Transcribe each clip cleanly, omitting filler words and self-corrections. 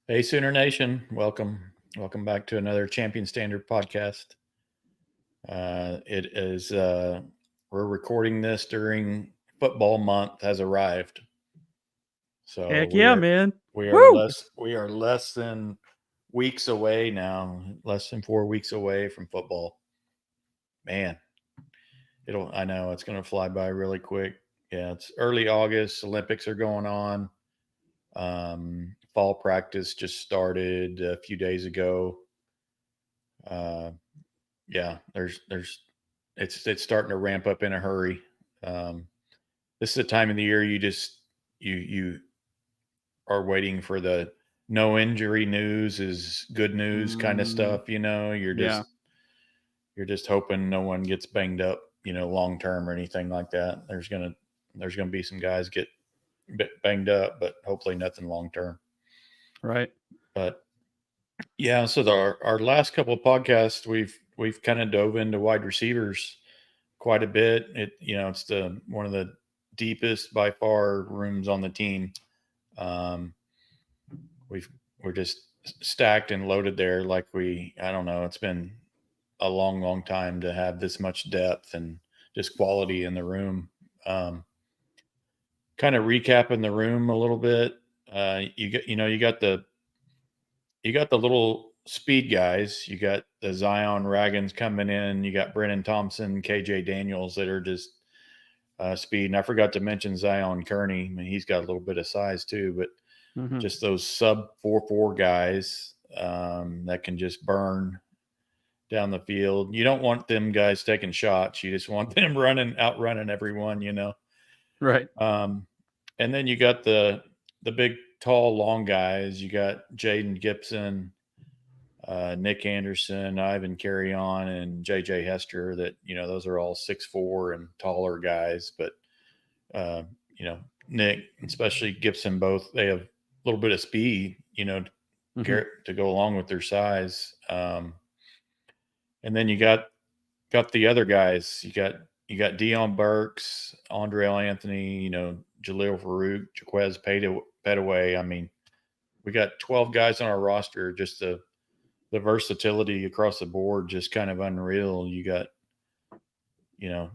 Hey, Sooner Nation, welcome. Welcome back to another Champion Standard podcast. We're recording this during football month has arrived. So Heck yeah, man. Woo! we are less than weeks away now, less than 4 weeks away from football. Man, I know it's going to fly by really quick. Yeah, it's early August. Olympics are going on. Fall practice just started a few days ago. Uh, yeah, it's starting to ramp up in a hurry. Um, this is the time of the year you are waiting for the no injury news is good news kind of Mm, stuff. You know, yeah, you're just hoping no one gets banged up. You know, long term or anything like that. There's gonna be some guys get banged up, but hopefully nothing long term. right. But yeah, so our last couple of podcasts, we've kind of dove into wide receivers quite a bit. It's the one of the deepest by far rooms on the team. Um, we've we're just stacked and loaded there. I don't know. It's been a long time to have this much depth and just quality in the room. Um, Kind of recapping the room a little bit. You got the little speed guys. You got the Zion Raggins coming in. You got Brennan Thompson, KJ Daniels that are just speed. And I forgot to mention Zion Kearney. I mean, he's got a little bit of size too, but Hmm. just those sub 4.4 guys that can just burn down the field. You don't want them guys taking shots. You just want them outrunning everyone, you know. Right. Um, and then you got the big, tall, long guys. You got Jaden Gibson, Nick Anderson, Ivan Carrion, and JJ Hester. That those are all 6'4" and taller guys. But uh, Nick, especially Gibson, both they have a little bit of speed. Hmm. To go along with their size. And then you got the other guys. You got Dion Burks, Andrell Anthony, Jaleel Farouk, Jaquez Petaway. I mean, we got 12 guys on our roster. Just the versatility across the board, just kind of unreal. You got,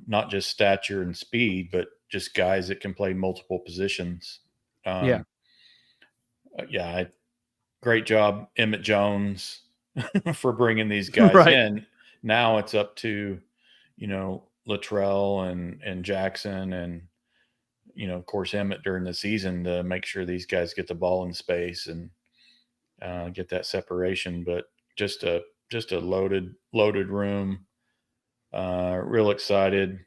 not just stature and speed, but just guys that can play multiple positions. Yeah. Um, yeah, great job, Emmett Jones, for bringing these guys Right. in. Now it's up to, Latrell and Jackson and, of course, Emmett during the season to make sure these guys get the ball in space and get that separation. But just a just a loaded room. Real excited.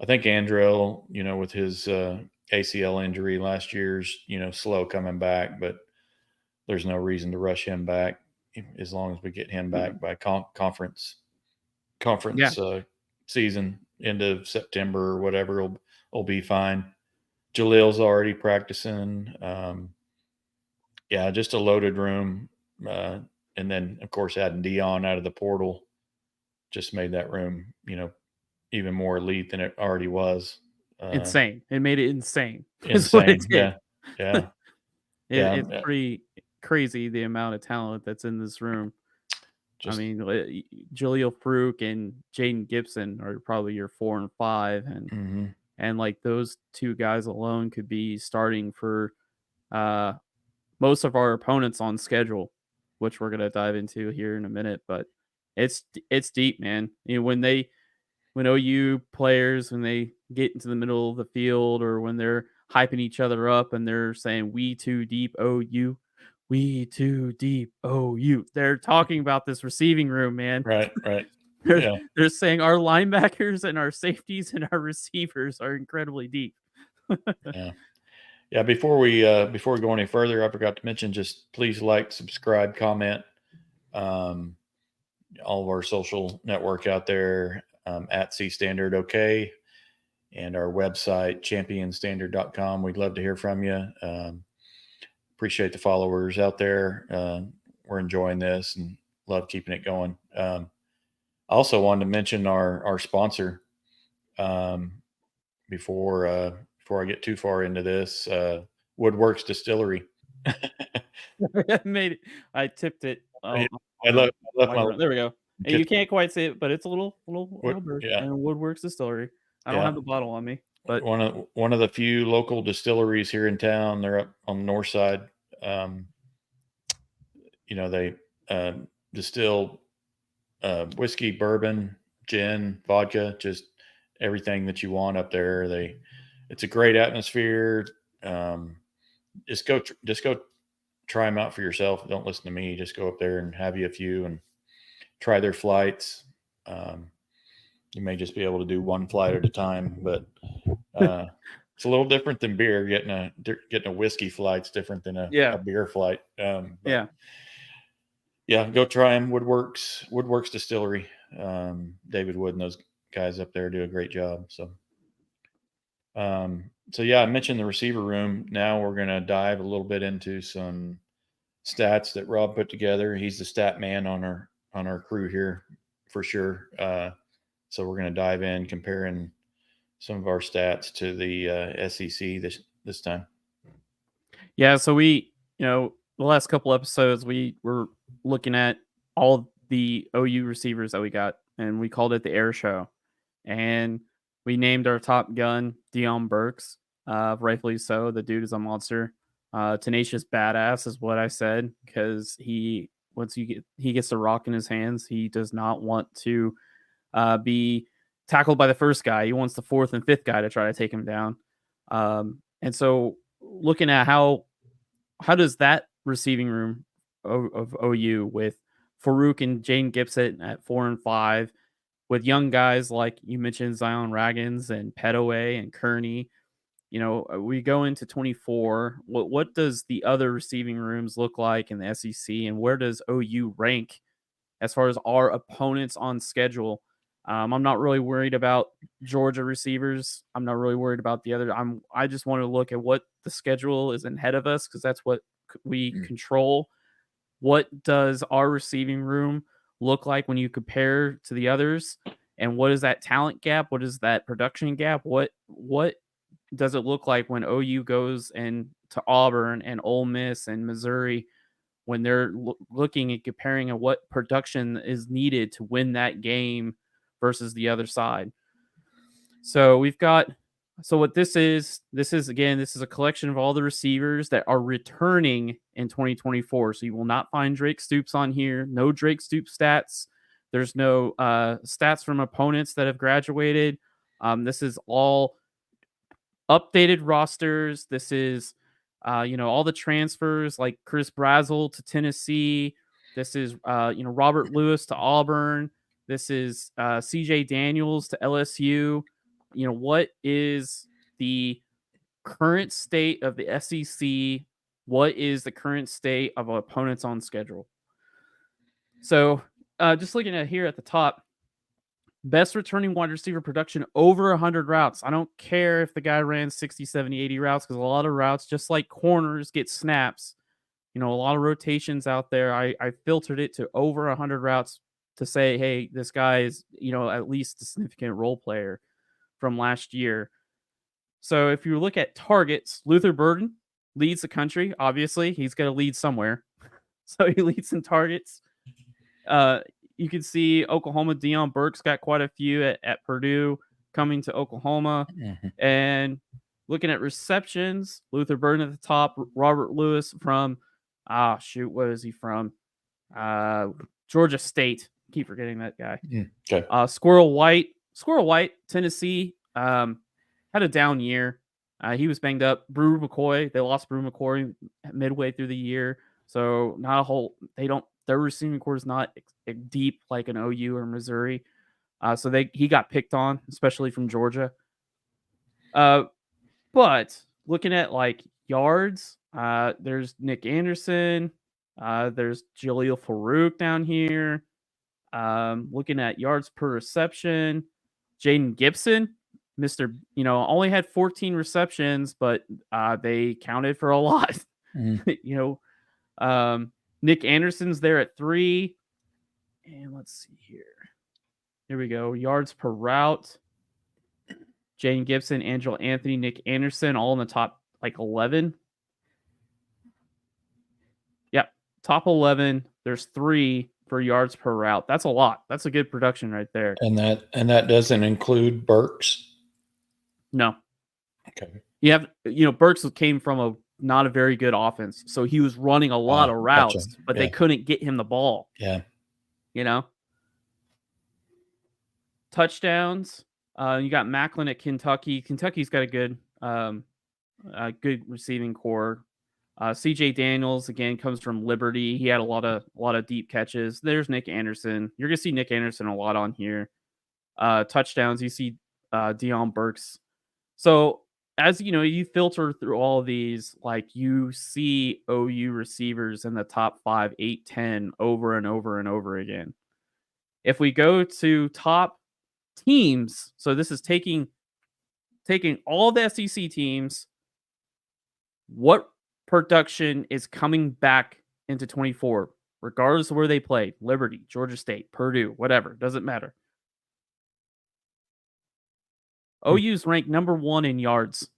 I think Andrell, with his ACL injury last year's, slow coming back, but there's no reason to rush him back as long as we get him back by Yeah. conference season into September or whatever. Will be fine. Jaleel's already practicing. Yeah, just a loaded room, uh, and then of course adding Dion out of the portal just made that room, even more elite than it already was. Uh, Insane. It made it insane. Is what it Insane. did. Yeah, yeah, yeah. It's pretty crazy the amount of talent that's in this room. I Just mean, Jaleel Farouk and Jaden Gibson are probably your 4 and 5, mhm. and like those two guys alone could be starting for uh most of our opponents on schedule, which we're gonna dive into here in a minute. But it's deep, man. When OU players when they get into the middle of the field or when they're hyping each other up and they're saying "We too deep OU, we too deep OU," they're talking about this receiving room, man. Right, right. They're Yeah, they're saying our linebackers and our safeties and our receivers are incredibly deep. yeah. Yeah, before we go any further, I forgot to mention just please like, subscribe, comment. Um, all of our social network out there at C Standard OK and our website championstandard.com. We'd love to hear from you. Appreciate the followers out there. We're enjoying this and love keeping it going. I also wanted to mention our sponsor um, before I get too far into this. Woodworks Distillery. I made it. I tipped it. Yeah, Oh, I on left my microphone. There we go. And you kitchen. can't quite see it, but it's a little bird Yeah, and Woodworks Distillery. I don't yeah. have the bottle on me, but One of the few local distilleries here in town. They're up on the north side. Um, they distill whiskey, bourbon, gin, vodka, just everything that you want up there. It's a great atmosphere. Um, just go try them out for yourself. Don't listen to me. Just go up there and have you a few and try their flights. Um, you may just be able to do one flight at a time, but it's a little different than beer. Getting a whiskey flight's different than a yeah, beer flight. But yeah. yeah, go try them. Woodworks Distillery. David Wood and those guys up there do a great job. So yeah, I mentioned the receiver room. Now we're going to dive a little bit into some stats that Rob put together. He's the stat man on our crew here for sure. So we're going to dive in comparing some of our stats to the SEC this time. Yeah, so the last couple episodes, we were looking at all the OU receivers that we got, and we called it the Air Show. And we named our top gun Dion Burks, rightfully so. The dude is a monster. Tenacious badass is what I said, because he gets the rock in his hands, he does not want to be tackled by the first guy. He wants the fourth and fifth guy to try to take him down. And so looking at how does that receiving room of OU with Farouk and Jane Gibson at 4 and 5, with young guys like you mentioned Zion Raggins and Petaway and Kearney, we go into 24. What does the other receiving rooms look like in the SEC, and where does OU rank as far as our opponents on schedule? I'm not really worried about Georgia receivers. I'm not really worried about the other. I just want to look at what the schedule is ahead of us, because that's what we control. What does our receiving room look like when you compare to the others? And what is that talent gap? What is that production gap? What does it look like when OU goes and to Auburn and Ole Miss and Missouri, when they're looking and comparing at what production is needed to win that game versus the other side? So what this is a collection of all the receivers that are returning in 2024. So you will not find Drake Stoops on here. No Drake Stoops stats. There's no stats from opponents that have graduated. This is all updated rosters. This is all the transfers, like Chris Brazel to Tennessee. This is Robert Lewis to Auburn. This is CJ Daniels to LSU. What is the current state of the SEC? What is the current state of opponents on schedule? So just looking at here at the top, best returning wide receiver production over 100 routes. I don't care if the guy ran 60, 70, 80 routes, because a lot of routes, just like corners, get snaps. A lot of rotations out there. I filtered it to over 100 routes to say, hey, this guy is, at least a significant role player from last year. So if you look at targets, Luther Burden leads the country. Obviously, he's going to lead somewhere. So he leads in targets. You can see Oklahoma, Dion Burks got quite a few at Purdue coming to Oklahoma. Mm-hmm. And looking at receptions, Luther Burden at the top, Robert Lewis from, what is he from? Georgia State. Keep forgetting that guy. Okay. Squirrel White, Tennessee, had a down year. He was banged up. Brew McCoy, they lost Brew McCoy midway through the year. So not a whole, their receiving core is not deep like an OU or Missouri. So he got picked on, especially from Georgia. But looking at like yards, there's Nick Anderson, there's Jaleel Farouk down here. Looking at yards per reception, Jaden Gibson, only had 14 receptions, but they counted for a lot. Nick Anderson's there at 3. And let's see here. Here we go. Yards per route. Jane Gibson, Angelo Anthony, Nick Anderson, all in the top like 11. top 11. There's 3 for yards per route. That's a lot. That's a good production right there. And that doesn't include Burks. No. Okay. You have, Burks came from not a very good offense. So he was running a lot of routes, Gotcha. but they couldn't get him the ball. Yeah. Touchdowns. You got Macklin at Kentucky. Kentucky's got a good receiving core. CJ Daniels again comes from Liberty. He had a lot of deep catches. There's Nick Anderson. You're gonna see Nick Anderson a lot on here. Touchdowns. You see Deion Burks. So as you filter through all of these, like you see OU receivers in the top 5, 8, 10 over and over and over again. If we go to top teams, so this is taking all the SEC teams, what production is coming back into 24, regardless of where they played, Liberty, Georgia State, Purdue, whatever, doesn't matter. OU's ranked number 1 in yards.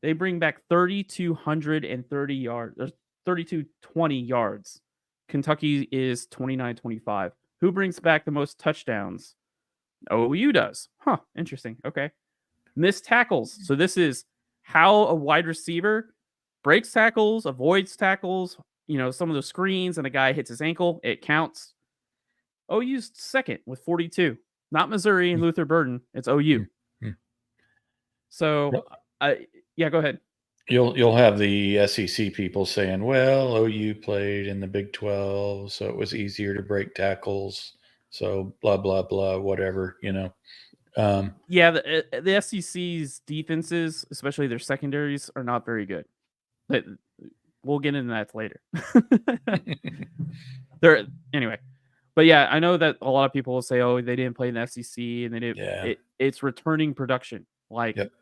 They bring back 3,230 yards, 3,220 yards. Kentucky is 29-25. Who brings back the most touchdowns? OU does. Huh, interesting. Okay. Missed tackles. So this is how a wide receiver breaks tackles, avoids tackles, some of the screens, and a guy hits his ankle. It counts. OU's second with 42. Not Missouri and Luther Burden. It's OU. So, go ahead. You'll have the SEC people saying, well, OU played in the Big 12, so it was easier to break tackles. So blah, blah, blah, whatever, The SEC's defenses, especially their secondaries, are not very good. We'll get into that later. Anyway. But yeah, I know that a lot of people will say, oh, they didn't play in the SEC and they didn't. Yeah. It's returning production.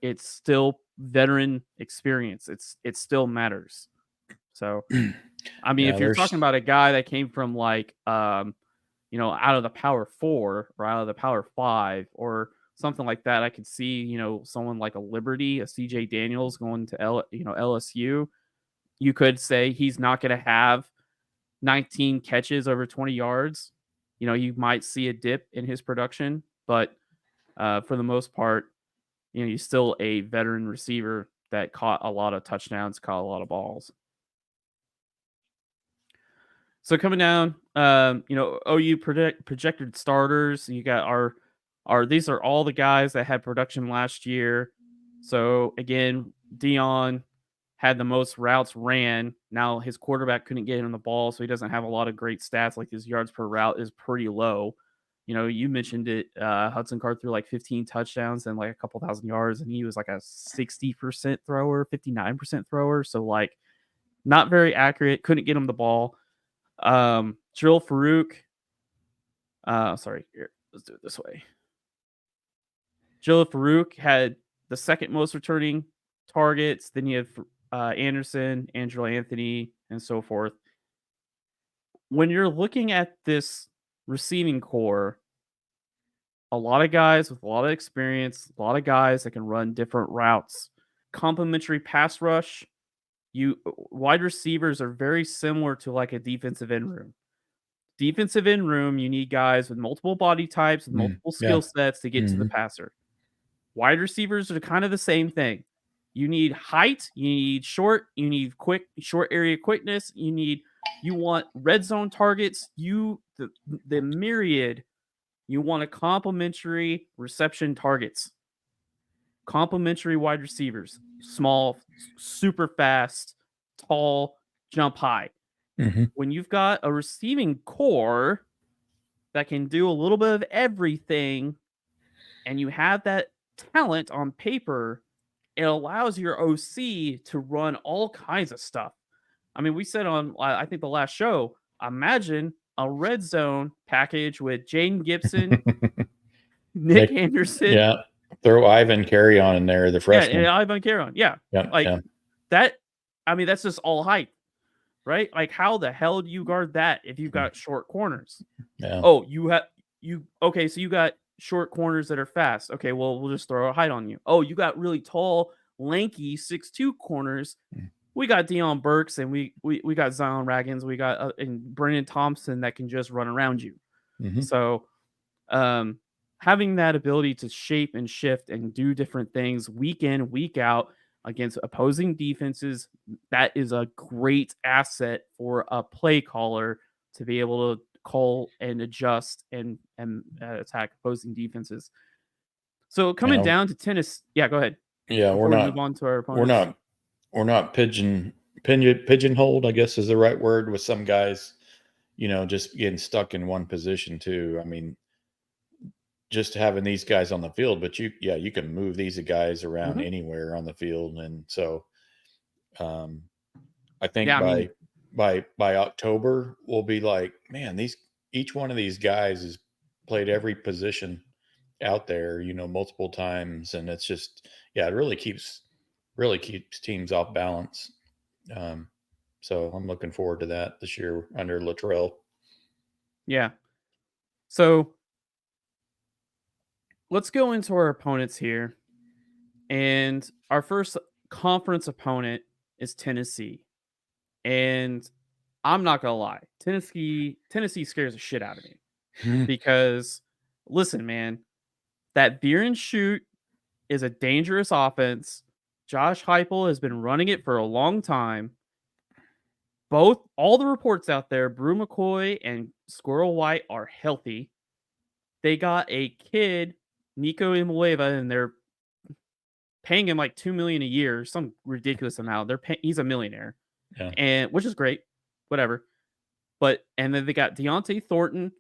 It's still veteran experience. It still matters. So, I mean, if you're talking about a guy that came from out of the Power 4 or out of the Power 5 or something like that, I could see, someone like a Liberty, a CJ Daniels going to LSU. You could say he's not going to have 19 catches over 20 yards. You might see a dip in his production, but for the most part, he's still a veteran receiver that caught a lot of touchdowns, caught a lot of balls. So coming down, OU projected starters. You got these are all the guys that had production last year. So again, Deion had the most routes ran. Now his quarterback couldn't get him the ball, so he doesn't have a lot of great stats. Like his yards per route is pretty low. You mentioned it. Hudson Card threw like 15 touchdowns and like a couple thousand yards, and he was like a 60% thrower, 59% thrower. So not very accurate. Couldn't get him the ball. Drill Farouk. Sorry, here, let's do it this way. Drill Farouk had the second most returning targets. Then you have Anderson, Angelo Anthony, and so forth. When you're looking at this receiving core, a lot of guys with a lot of experience, a lot of guys that can run different routes. Complementary pass rush. Wide receivers are very similar to like a defensive end room. Defensive end room, you need guys with multiple body types, with multiple skill sets to get to the passer. Wide receivers are kind of the same thing. You need height, you need short area quickness, you want red zone targets, the myriad, you want a complementary reception targets. Complementary wide receivers, small, super fast, tall, jump high. Mm-hmm. When you've got a receiving core that can do a little bit of everything and you have that talent on paper, it allows your OC to run all kinds of stuff. I mean, we said on, I think the last show, imagine a red zone package with Jaden Gibson, Nick Anderson. Yeah. Throw Ivan Carry-On in there, the freshman. Yeah, Ivan Carry-On. Yeah. That, I mean, that's just all hype, right? Like, how the hell do you guard that if you've got short corners? Yeah. Oh, okay, so you got short corners that are fast. Okay, well, we'll just throw a height on you. Oh, you got really tall, lanky 6'2" corners. we got Deion Burks and we got Zion Raggins, we got and Brennan Thompson that can just run around you. Hmm. So um, having that ability to shape and shift and do different things week in, week out against opposing defenses, that is a great asset for a play caller to be able to call and adjust and attack opposing defenses. So coming Now, down to tennis, yeah, go ahead yeah, before we move on to our we're opponents. not we're not pigeonholed, I guess is the right word, with some guys, just getting stuck in one position too. I mean, just having these guys on the field, but you can move these guys around Hmm. anywhere on the field. And so um, I think Yeah, I mean, by October we'll be like, man, these each one of these guys has played every position out there, multiple times, and it's just, yeah, it really keeps teams off balance. Um, so I'm looking forward to that this year under Luttrell. yeah. So let's go into our opponents here. And our first conference opponent is Tennessee. And I'm not gonna lie, Tennessee scares the shit out of me because listen, man, that veer and shoot is a dangerous offense. Josh Heupel has been running it for a long time. All the reports out there, Brew McCoy and Squirrel White are healthy. They got a kid, Nico Imueva, and they're paying him like 2 million a year, some ridiculous amount. He's a millionaire, Yeah. and which is great, whatever. But and then they got Deontay Thornton,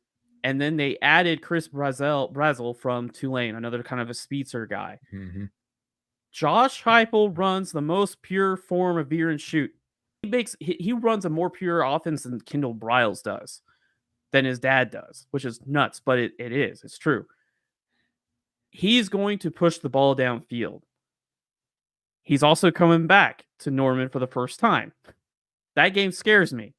and then they added Chris Brazel from Tulane, another kind of a speedster guy. Hmm. Josh Heupel runs the most pure form of veer and shoot. He runs a more pure offense than Kendall Briles does, than his dad does, which is nuts, but it's true. He's going to push the ball downfield. He's also coming back to Norman for the first time. That game scares me.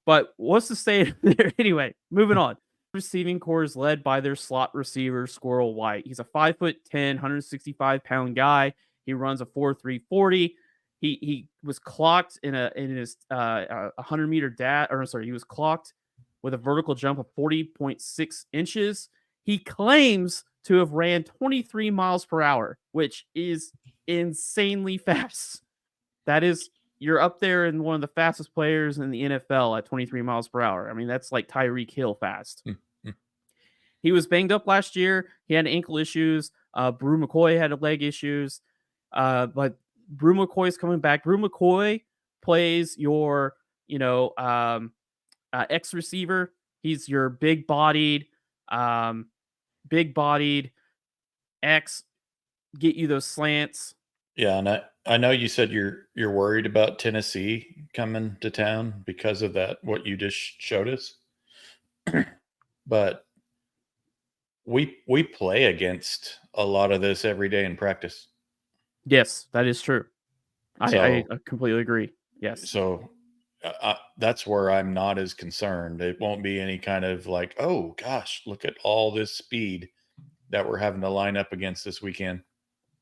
But what's the state there? Anyway, moving on. Receiving core is led by their slot receiver, Squirrel White. He's a 5'10", 165-pound guy. He runs a 4.340. He was clocked in his 100-meter he was clocked with a vertical jump of 40.6 inches. He claims to have ran 23 miles per hour, which is insanely fast. That is, you're up there in one of the fastest players in the NFL at 23 miles per hour. I mean, that's like Tyreek Hill fast. Mm-hmm. He was banged up last year. He had ankle issues. Brew McCoy had leg issues. But Brew McCoy's coming back. Brew McCoy plays your, X receiver. He's your um, big bodied X, get you those slants. Yeah, and I know you said you're worried about Tennessee coming to town because of that, what you just showed us. But we play against a lot of this every day in practice. Yes, that is true. I So completely agree. Yes. so that's where I'm not as concerned. It won't be any kind of like, oh gosh, look at all this speed that we're having to line up against this weekend.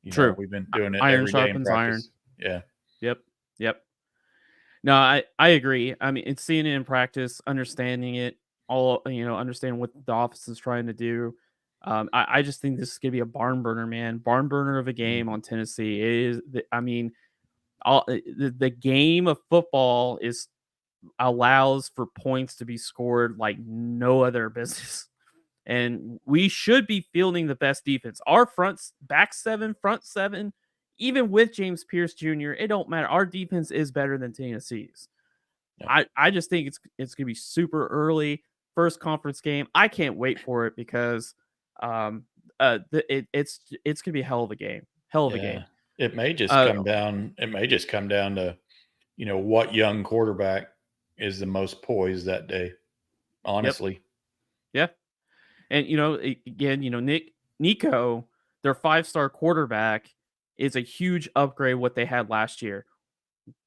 True. We've been doing it Iron every day in sharpens iron. practice. Yeah. Yep. Yep. No, I agree. I mean, it's seeing it in practice, understanding it, understanding what the office is trying to do. I just think this is gonna be a barn burner, man. Barn burner of a game Mhm. on Tennessee. I mean, the game of football allows for points to be scored like no other business. And we should be fielding the best defense. Our back seven, front seven, even with James Pierce Jr., it don't matter. Our defense is better than Tennessee's. Yeah. I just think it's gonna be super early, first conference game. I can't wait for it because it's gonna be a hell of a game. Hell of a Yeah. game. It may just Uh come down. It may just come down to, what young quarterback is the most poised that day. yep. Honestly. Yeah. And again, Nico, their 5-star quarterback, is a huge upgrade what they had last year.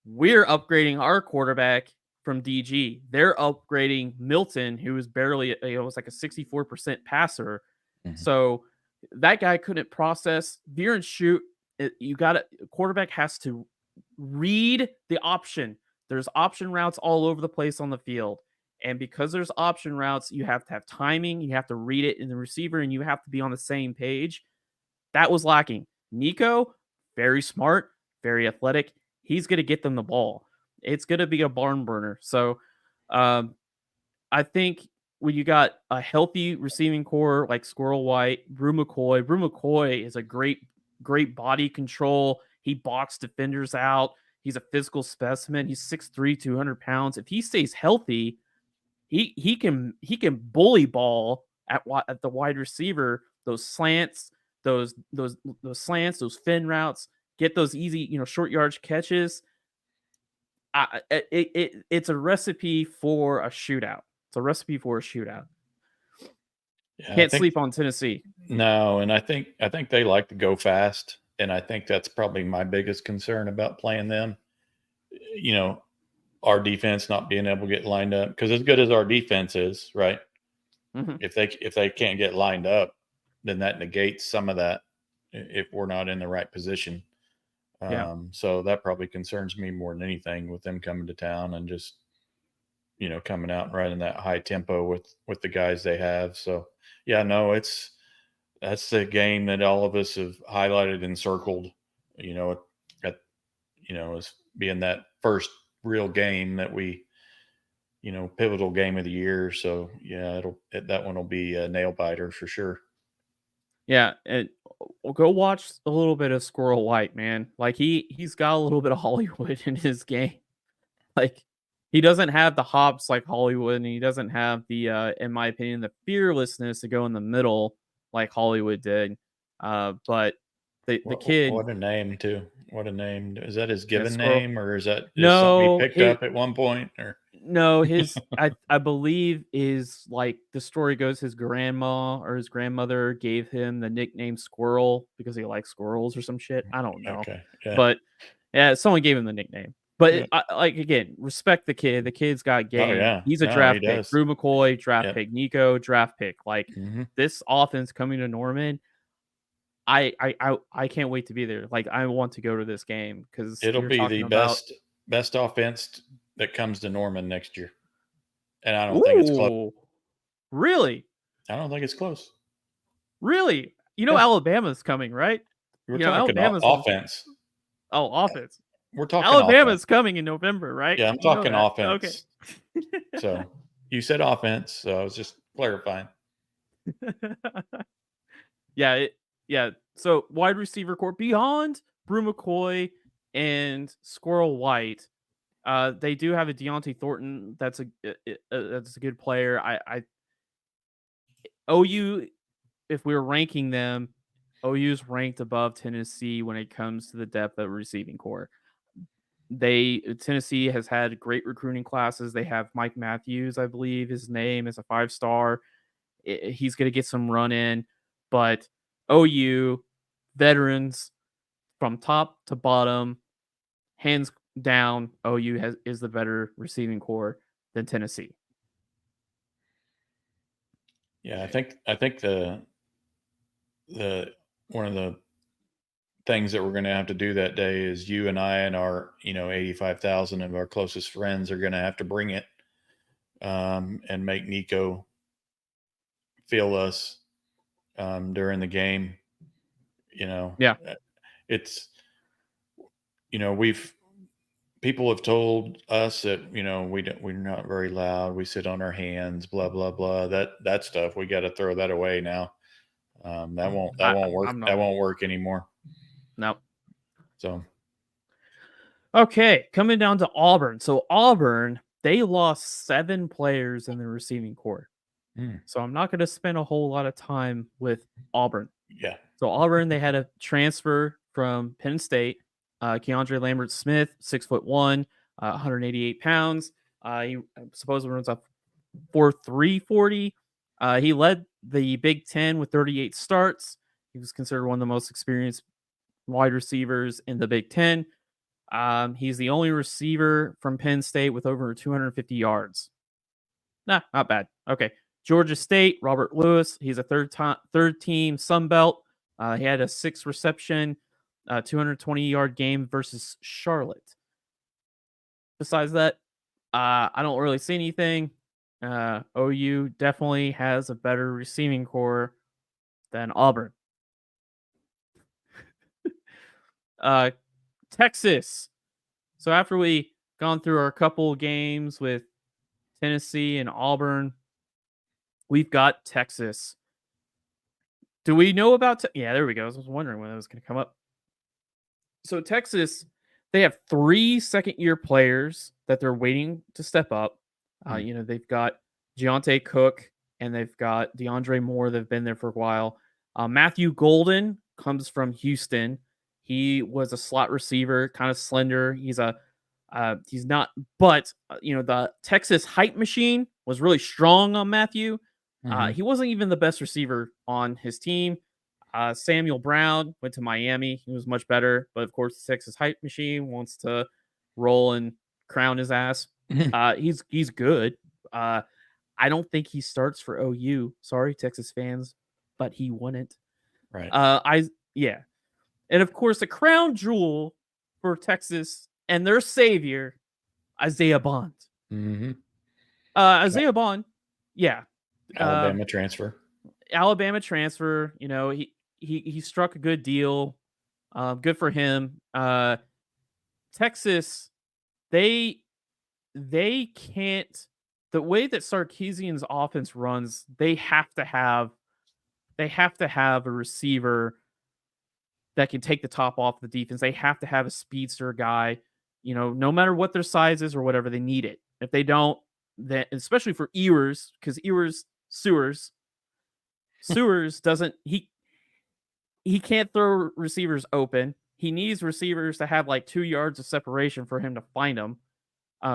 We're upgrading our quarterback from DG. They're upgrading Milton, who was barely, was like a 64% passer. Mhm. So that guy couldn't process veer and shoot. You got to quarterback has to read the option. There's option routes all over the place on the field. And because there's option routes, you have to have timing, you have to read it in the receiver, and you have to be on the same page. That was lacking. Nico, very smart, very athletic. He's going to get them the ball. It's going to be a barn burner. So um, I think when you got a healthy receiving core like Squirrel White, Brew McCoy is a great body control. He boxed defenders out. He's a physical specimen. He's 6'3", 200 pounds. If he stays healthy, he can bully ball at the wide receiver. Those slants, those slants, those fin routes, get those easy short yardage catches. It's a recipe for a shootout. It's a recipe for a shootout. Yeah, Can't sleep on Tennessee. No, and I think they like to go fast, and I think that's probably my biggest concern about playing them. Our defense not being able to get lined up, because as good as our defense is, right? Mm-hmm. If they can't get lined up, then that negates some of that if we're not in the right position. Yeah. So that probably concerns me more than anything with them coming to town and just coming out and running that high tempo with the guys they have. So yeah, no, that's the game that all of us have highlighted and circled, at as being that first real game that we, pivotal game of the year. So yeah, that one will be a nail biter for sure. Yeah, and go watch a little bit of Squirrel White, man. Like he's got a little bit of Hollywood in his game. Like he doesn't have the hops like Hollywood, and he doesn't have the in my opinion, the fearlessness to go in the middle like Hollywood did. But the kid, What a name too. What a name. Is that his given Squirrel. name, or is that just something he No, picked up at one point? Or no, his I believe is like the story goes his grandma or his grandmother gave him the nickname Squirrel because he likes squirrels or some shit. I don't know. okay, yeah, But yeah, someone gave him the nickname. But yeah. like again, respect the kid. The kid's got Oh game. yeah, He's a no, he draft pick. does. Brew McCoy, draft Yep. pick. Nico, draft pick. Like Hmm. this offense coming to Norman, I can't wait to be there. Like I want to go to this game because It'll you're be the talking about best offense that comes to Norman next year, and I don't think it's close. ooh, really? I don't think it's close. Really? Yeah, Alabama's coming, right? we're talking Alabama's offense. offense. We're talking offense. Alabama's coming in November, right? Yeah, I'm You know talking that. Okay. offense. So you said offense, so I was just clarifying. Yeah, yeah. So wide receiver core beyond Brew McCoy and Squirrel White, they do have a Deontay Thornton. That's a good player. OU, if we were ranking them, OU's ranked above Tennessee when it comes to the depth of receiving core. Tennessee has had great recruiting classes. They have Mike Matthews, I believe his name is a 5-star. He's going to get some run in, but OU veterans from top to bottom, hands down, OU is the better receiving core than Tennessee. Yeah, I think the one of the things that we're going to have to do that day is you and I and our 85,000 of our closest friends are going to have to bring it, and make Nico feel us during the game. Yeah. It's people have told us that we're not very loud, we sit on our hands, blah blah blah, that stuff we got to throw that away now. That won't work. I'm not. That won't work anymore. No. So Okay, coming down to Auburn. So Auburn, they lost 7 players in the receiving core. So I'm not going to spend a whole lot of time with Auburn. yeah, So Auburn, they had a transfer from Penn State, Keandre Lambert Smith, 6'1", 188 pounds. He supposedly runs up 4.3 40. He led the Big Ten with 38 starts. He was considered one of the most experienced wide receivers in the Big Ten. He's the only receiver from Penn State with over 250 yards. Nah, not bad. Okay. Georgia State, Robert Lewis. He's a third team Sun Belt. He had a 6 reception, 220-yard game versus Charlotte. Besides that, I don't really see anything. OU definitely has a better receiving core than Auburn. Uh, Texas. So after we gone through our couple games with Tennessee and Auburn, we've got Texas. Do we know about? Yeah, there we go. I was wondering when that was going to come up. So Texas, they have 3 second-year players that they're waiting to step up. Hmm. They've got Deontay Cook and they've got DeAndre Moore. They've been there for a while. Matthew Golden comes from Houston. He was a slot receiver, kind of slender. He's not, but the Texas hype machine was really strong on Matthew. Hmm. He wasn't even the best receiver on his team. Samuel Brown went to Miami. He was much better, but of course, the Texas hype machine wants to roll and crown his ass. He's good. I don't think he starts for OU. Sorry, Texas fans, but he wouldn't. Right. Yeah, and of course, the crown jewel for Texas and their savior, Isaiah Bond. Hmm. Isaiah Bond, yeah, Alabama transfer. Alabama transfer. He struck a good deal. Good for him. Texas, they can't. The way that Sarkisian's offense runs, they have to have a receiver that can take the top off the defense. They have to have a speedster guy. No matter what their size is or whatever, they need it. If they don't, then especially for Ewers, because Sewers doesn't he can't throw receivers open. He needs receivers to have like 2 yards of separation for him to find them.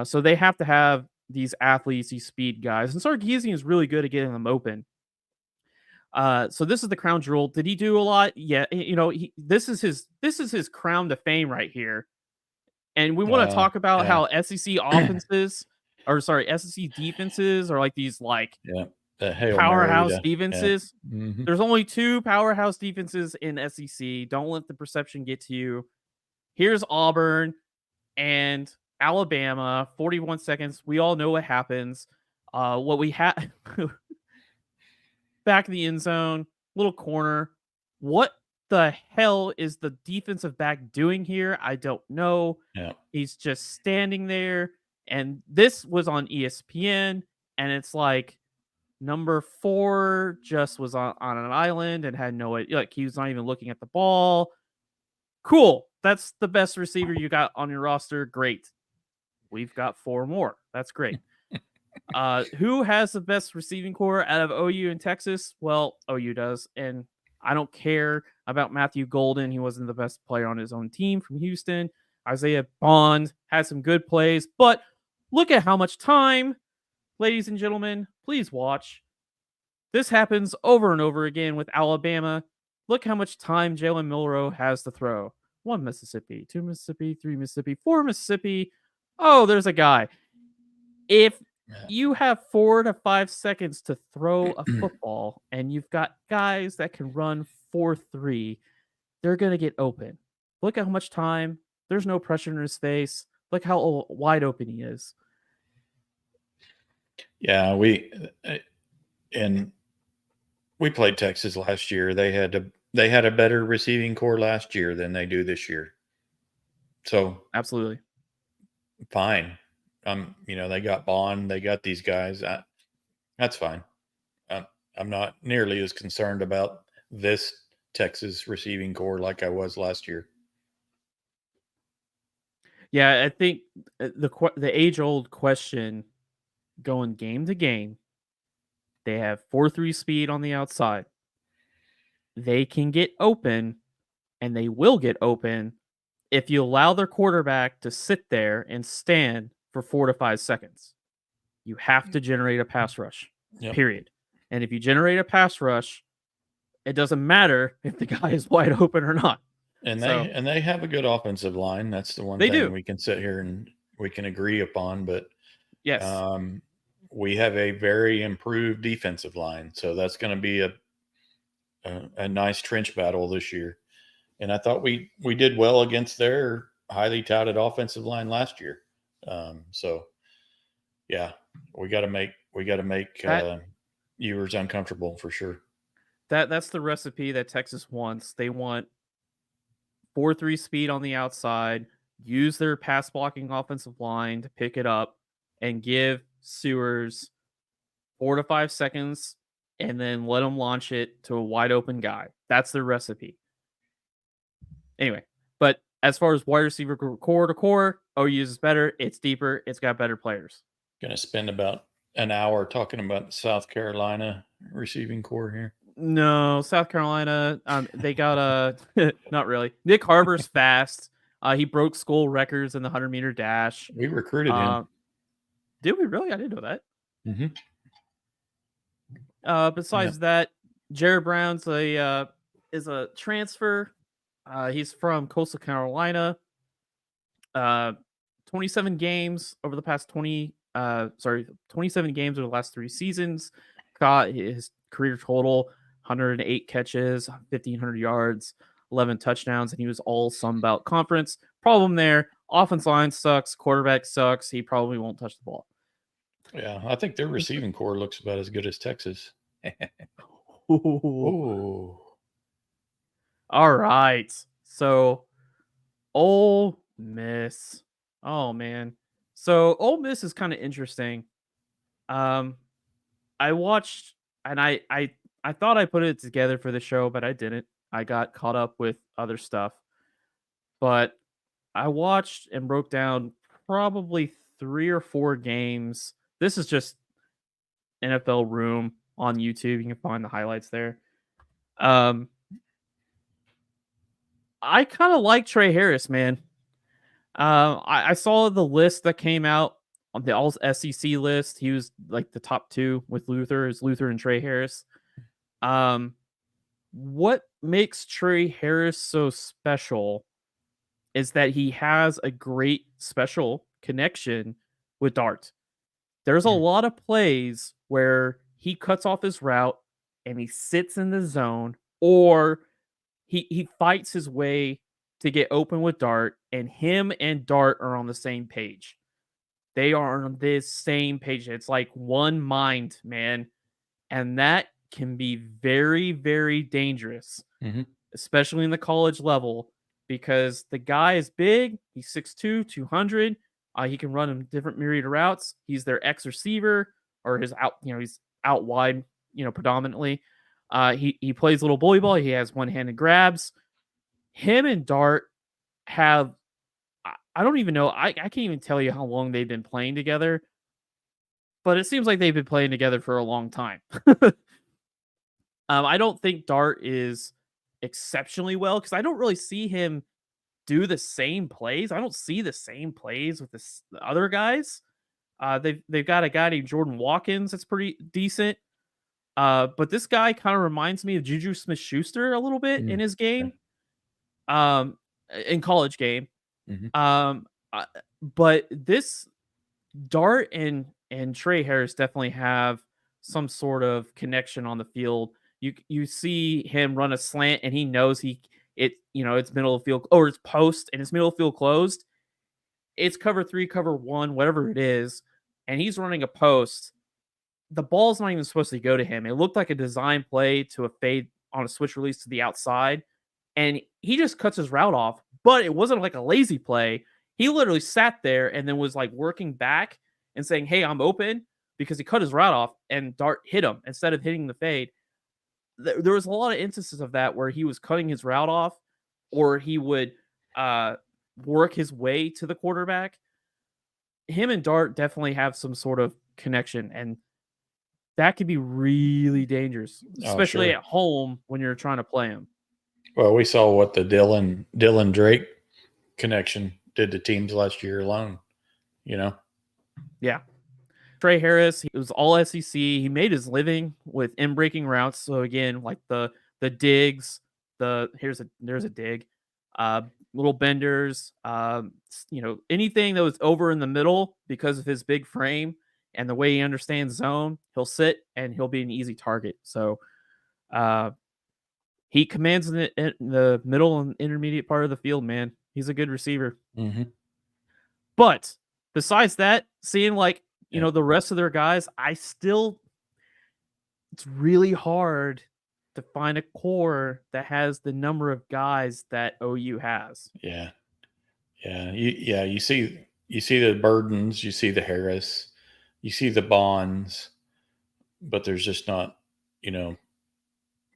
So they have to have these athletes, these speed guys, and Sarkisian is really good at getting them open. So this is the crown jewel. Did he do a lot? Yeah, this is his crown to fame right here. And we want to talk about Yeah. how SEC offenses, or sorry, SEC defenses are like these like Yeah. The Hail Mary. powerhouse Yeah. defenses. Hmm. There's only 2 powerhouse defenses in SEC. Don't let the perception get to you. Here's Auburn and Alabama. 41 seconds. We all know what happens. What we had back in the end zone, little corner. What the hell is the defensive back doing here? I don't know. Yeah. He's just standing there. And this was on ESPN. And it's like number 4 just was on an island and had no idea. Like he was not even looking at the ball. Cool. That's the best receiver you got on your roster. Great. We've got 4 more. That's great. Who has the best receiving core out of OU and Texas? Well, OU does. And I don't care about Matthew Golden. He wasn't the best player on his own team from Houston. Isaiah Bond had some good plays, but look at how much time, ladies and gentlemen, please watch. This happens over and over again with Alabama. Look how much time Jalen Milroe has to throw. 1 Mississippi, 2 Mississippi, 3 Mississippi, 4 Mississippi. Oh, there's a guy. If you have 4 to 5 seconds to throw a football and you've got guys that can run 4.3, they're going to get open. Look at how much time. There's no pressure in his face. Look how wide open he is. Yeah, we played Texas last year. They had a better receiving core last year than they do this year. So absolutely fine. They got Bond, they got these guys. That's fine. I'm not nearly as concerned about this Texas receiving core like I was last year. Yeah, I think the age-old question going game to game, they have 4.3 speed on the outside. They can get open, and they will get open if you allow their quarterback to sit there and stand for 4 to 5 seconds. You have to generate a pass rush, period. And if you generate a pass rush, it doesn't matter if the guy is wide open or not. And they have a good offensive line. That's the one thing we can sit here and we can agree upon. But yes, we have a very improved defensive line, so that's going to be a nice trench battle this year. And I thought we did well against their highly touted offensive line last year. So yeah, we got to make That viewers uncomfortable for sure. that's the recipe that Texas wants. They want 4-3 speed on the outside, use their pass blocking offensive line to pick it up, and give Sewers 4 to 5 seconds, and then let him launch it to a wide open guy. That's their recipe. Anyway, but as far as wide receiver core to core, OU is better. It's deeper. It's got better players. Going to spend about an hour talking about the South Carolina receiving core here. No, South Carolina, they got a not really. Nick Harbor's fast. He broke school records in the 100-meter dash. We recruited him. Did we really? I didn't know that. Mm-hmm. Besides that, Jared Brown's is a transfer. He's from Coastal Carolina. 27 games over the past 27 games over the last 3 seasons. Got his career total 108 catches, 1,500 yards, 11 touchdowns, and he was all Sun Belt Conference. Problem there, offense line sucks, quarterback sucks. He probably won't touch the ball. Yeah, I think their receiving core looks about as good as Texas. Ooh. All right. So, Ole Miss. Oh man. So Ole Miss is kind of interesting. I watched and I thought I put it together for the show, but I didn't. I got caught up with other stuff. But I watched and broke down probably 3 or 4 games. This is just NFL Room on YouTube. You can find the highlights there. I kind of like Trey Harris, man. I saw the list that came out on the All SEC list. He was like the top 2 with Luther, is Luther and Trey Harris. What makes Trey Harris so special is that he has a great special connection with Dart. There's a lot of plays where he cuts off his route and he sits in the zone, or he fights his way to get open with Dart, and him and Dart are on the same page. They are on this same page. It's like one mind, man. And that can be very, very dangerous, especially in the college level, because the guy is big. He's 6'2", 200. He can run in different myriad of routes. He's their X receiver, or his out, he's out wide, predominantly. He plays a little bully ball. He has one-handed grabs. Him and Dart have, I don't even know. I can't even tell you how long they've been playing together, but it seems like they've been playing together for a long time. I don't think Dart is exceptionally well, because I don't really see him do the same plays. I don't see the same plays with the other guys. They've got a guy named Jordan Watkins that's pretty decent. But this guy kind of reminds me of Juju Smith-Schuster a little bit in his game, in college game. But this Dart and Trey Harris definitely have some sort of connection on the field. You see him run a slant, and he knows it's middle of field, or it's post and it's middle of field closed. It's cover 3, cover 1, whatever it is, and he's running a post. The ball's not even supposed to go to him. It looked like a design play to a fade on a switch release to the outside, and he just cuts his route off. But it wasn't like a lazy play. He literally sat there and then was like working back and saying, "Hey, I'm open," because he cut his route off, and Dart hit him instead of hitting the fade. There was a lot of instances of that where he was cutting his route off, or he would work his way to the quarterback. Him and Dart definitely have some sort of connection, and that could be really dangerous, especially at home when you're trying to play him. Well, we saw what the Dylan Drake connection did to teams last year alone. Yeah. Trey Harris, he was all SEC. He made his living with in-breaking routes. So again, like the digs, there's a dig, little benders, anything that was over in the middle, because of his big frame and the way he understands zone, he'll sit and he'll be an easy target. So He commands in the middle and intermediate part of the field, man. He's a good receiver. Mm-hmm. But besides that, seeing like, Yeah. the rest of their guys, it's really hard to find a core that has the number of guys that OU has. Yeah. Yeah. You see the Burdens, you see the Harris, you see the Bonds, but there's just not, you know,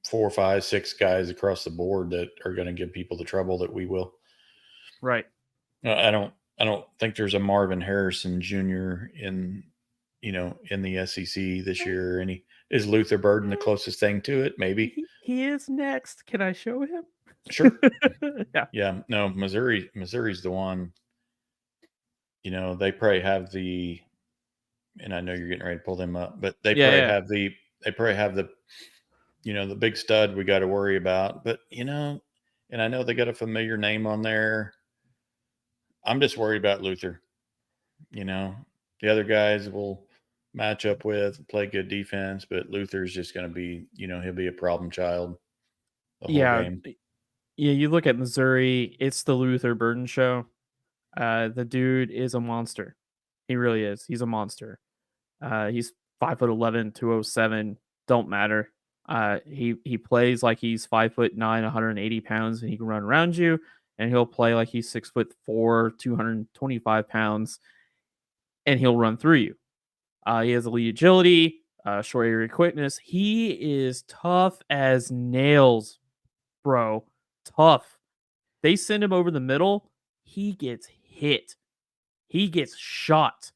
4, 5, 6 guys across the board that are going to give people the trouble that we will. Right. I don't think there's a Marvin Harrison Jr. in the SEC this year. And is Luther Burden the closest thing to it? Maybe. He is next. Can I show him? Sure. Yeah. Yeah. No, Missouri's the one. They probably have and I know you're getting ready to pull them up, but they probably have the the big stud we got to worry about. But and I know they got a familiar name on there. I'm just worried about Luther. The other guys will match up with, play good defense, but Luther's just going to be, he'll be a problem child the whole game. Yeah, you look at Missouri, it's the Luther Burden show. The dude is a monster. He really is. He's a monster. He's 5'11", 207. Don't matter. He plays like he's 5'9", 180 pounds, and he can run around you. And he'll play like he's 6'4", 225 pounds, and he'll run through you. He has elite agility, short area quickness. He is tough as nails, bro. Tough. They send him over the middle. He gets hit. He gets shot.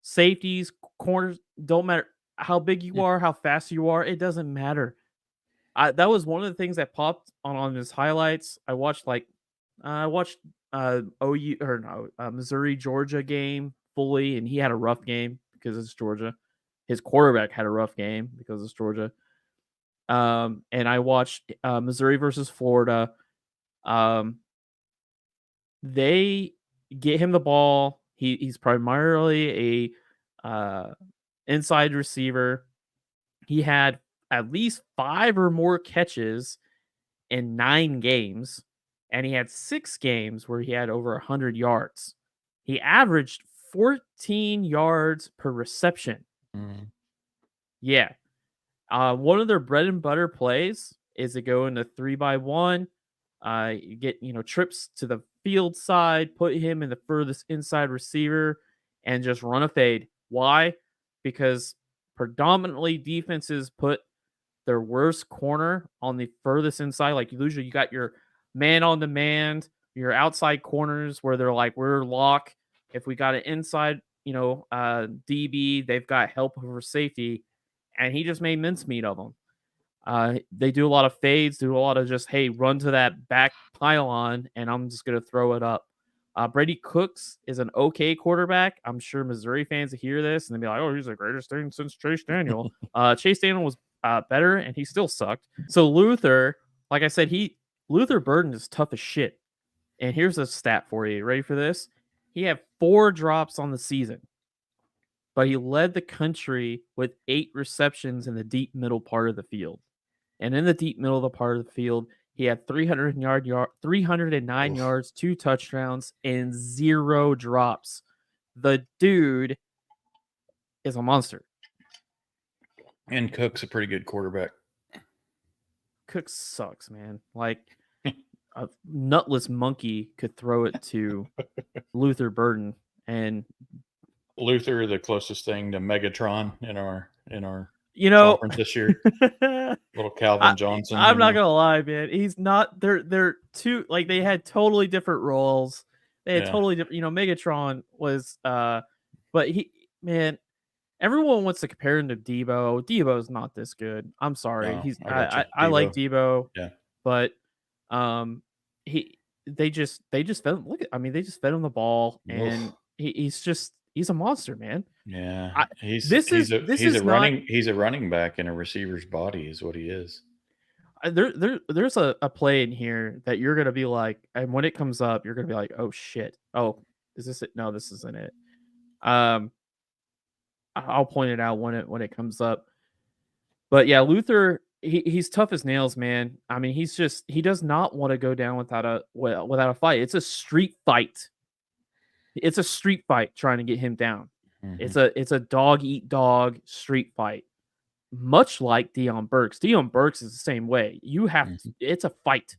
Safeties, corners, don't matter how big you are, how fast you are. It doesn't matter. That was one of the things that popped on his highlights. I watched OU or no Missouri Georgia game fully, and he had a rough game because it's Georgia. His quarterback had a rough game because it's Georgia. And I watched Missouri versus Florida. They get him the ball. He's primarily a inside receiver. He had at least 5 or more catches in 9 games, and he had 6 games where he had over 100 yards. He averaged 14 yards per reception. Mm. Yeah. One of their bread and butter plays is to go into 3-by-1, you get, trips to the field side, put him in the furthest inside receiver, and just run a fade. Why? Because predominantly defenses put their worst corner on the furthest inside. Like usually you got your man on demand, your outside corners where they're like, we're lock. If we got an inside, DB, they've got help over safety. And he just made mincemeat of them. They do a lot of fades, do a lot of just, hey, run to that back pylon, and I'm just going to throw it up. Brady Cooks is an okay quarterback. I'm sure Missouri fans hear this and they'll be like, oh, he's the greatest thing since Chase Daniel. Chase Daniel was better, and he still sucked. So Luther, like I said, Luther Burden is tough as shit. And here's a stat for you. Ready for this? He had 4 drops on the season, but he led the country with 8 receptions in the deep middle part of the field. And in the deep middle of the part of the field, he had 309 yards, 2 touchdowns, and 0 drops. The dude is a monster. And Cook's a pretty good quarterback. Cook sucks, man. Like a nutless monkey could throw it to Luther Burden, and Luther, the closest thing to Megatron in our conference this year. Little Calvin Johnson. I'm not gonna lie, man. He's not. They're two, like, they had totally different roles. They had totally different. Megatron was but everyone wants to compare him to Debo. Debo's not this good. I'm sorry. No, I like Debo. Yeah. But they just fed they just fed him the ball, and he's a monster, man. Yeah. He's a running back in a receiver's body is what he is. There's a play in here that you're gonna be like, and when it comes up, you're gonna be like, oh shit. Oh, is this it? No, this isn't it. I'll point it out when it comes up. But yeah, Luther he's tough as nails, man. I mean, he does not want to go down without a fight. It's a street fight. It's a street fight trying to get him down. Mhm. It's a dog eat dog street fight. Much like Dion Burks. Dion Burks is the same way. Mhm. It's a fight.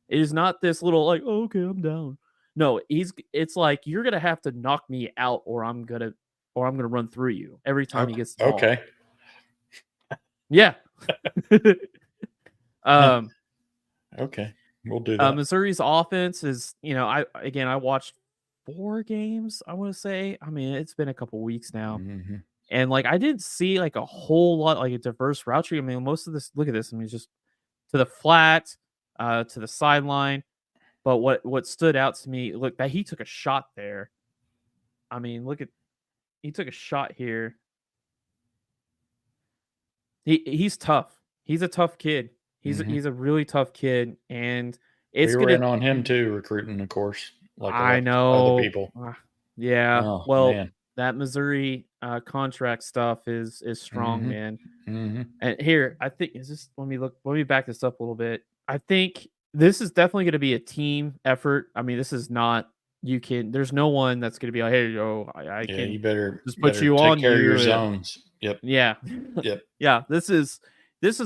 It is not this little like, oh, okay, I'm down. No, it's like you're gonna have to knock me out or I'm gonna run through you every time he Okay. gets the ball. Okay. Yeah. um Okay. We'll do that. Missouri's offense is, I watched 4 games, I want to say. I mean, it's been a couple weeks now. Mhm. And like I didn't see like a whole lot like a diverse route tree. I mean, most of this look at this. I mean, just to the flat, to the sideline. But what stood out to me, look, that he took a shot there. I mean, he took a shot here. He's tough. He's a tough kid. Mhm. He's a really tough kid, and We it's were gonna in on him be. too, recruiting, of course, like a I lot of other know. people. Yeah. Oh Well, man. that Missouri contract stuff is strong, Mhm. man. Mhm. And here, I think is this. Let me back this up a little bit. I think this is definitely going to be a team effort. I mean, this is not. There's no one that's going to be like, hey, yo, I Yeah, can you better just put better you take on care of your you. zones. Yep. Yeah. Yep. Yeah, this is this